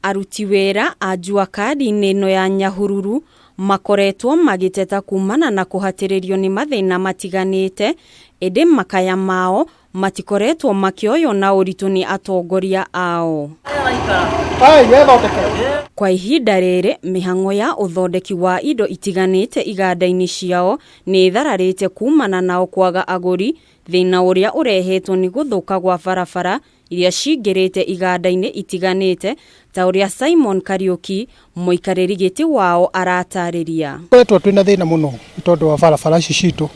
Aruti wira a Jua Kali Nyahururu makoretwo magiteta kuumana na kuhatiririo ni mathina matiganite, indi makaya mao matikoretwo makioyo na uritu ni atongoria ao. Kwa ihinda riri mihango ya uthondeki wa indo itiganite iganda-ini ciao ni ithararite kuumana nao kwaga aguri, thina uria urehetwo ni guthuka gwa barabara iria cingirite iganda-ini itiganite, ta uria Simon Kariuki muikariri giti wao aratariria. Koretwo twina thina muno tondu wa barabara ici citu.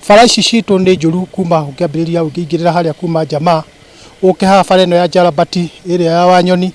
Bara ici citu ni njuru kuma ukiambiriria ukingirira haria kuma jamaa ukiha bara ino ya Jarabati iria ya Wanyoni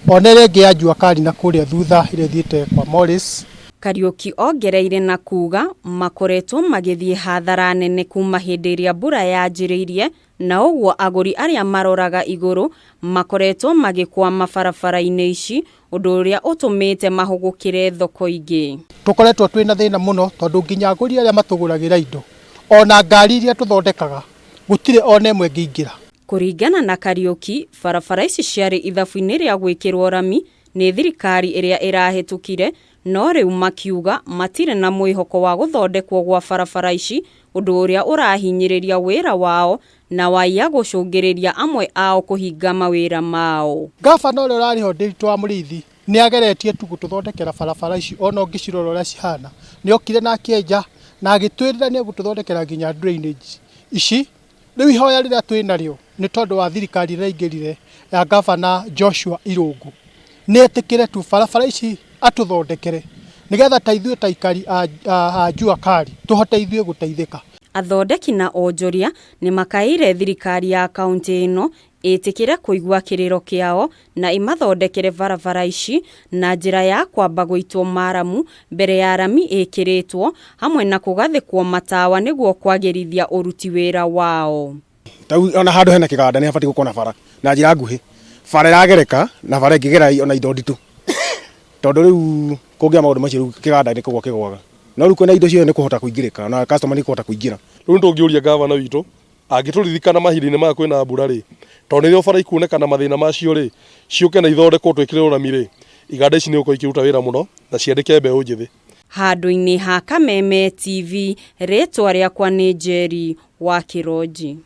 ona ire ngi ya Jua Kali na kuria thutha ire thiite kwa Morris. Kariuki ongereire na kuga makoretwo magithie hathara nene kuma hindi iria mbura yanjiririe, na uguo aguri aria maroraga iguru makoretwo magikwama barabara-ini ici, undu uria utumite mahugukire thoko ingi. Tukoretwo twina thina muno tondu nginya aguri aria matuguragira indo ona ngari iria tuthondekaga gutire ona imwe ngingira. Kuringana na Kariuki, barabara ici ciari ithabu-ini ria gwikirwo rami ni thirikari iria irahetukire, no riu makiuga matire na mwihoko wa guthondekwo gwa barabara ici, undu uria urahinyiriria wira wao na waiya gucungiriria amwe ao kuhinga mawira mao. Gavana uria urariho Ndiritu wa Muriithi ni ageretie tu gututhondekera barabara ici ona ngicirora uria cihana, ni okire na akienja na agitwirira ni gututhondekera nginya drainage ici. Riu ihoya riria twinario ni tondu wa thirikari iraingirire ya Gavana Joshua Irungu ni etikire tu barabara ici atuthondekere nigetha taithue taikari a Jua Kali tuhote ithue guteithika. Athondeki na onjoria ni makaire thirikari ya kaunti-ino itikire kuigua kiriro kiao na imathondekere barabara ici na njira ya kwamba guitwo maramu mbere ya rami ikiritwo, hamwe na kugathikwo matawa niguo kwagirithia uruti wira wao. Tau ona handu hena kiganda ni habati gukona bara na njira nguhi, bara iragereka na bara ingigera ona indo nditu tondu riu kungia maundu macio kiganda ni kugwa kigwaga, no riu kwina indo cio ni kuhota kuingirika na customer ni kuhota kuingira. Riu ndungiuria gavana witu agituririkana mahinda-ini ma kwina mbura ri, tondu rio bara ikuonekana mathina macio ri ciuke na ithondekwo twikire urami ri, iganda ici ni uko ikiruta wira muno na ciandike mbeu njithi. Handu-ini ha Kameme TV, ritwa riakwa ni Njeri wa Kiroji.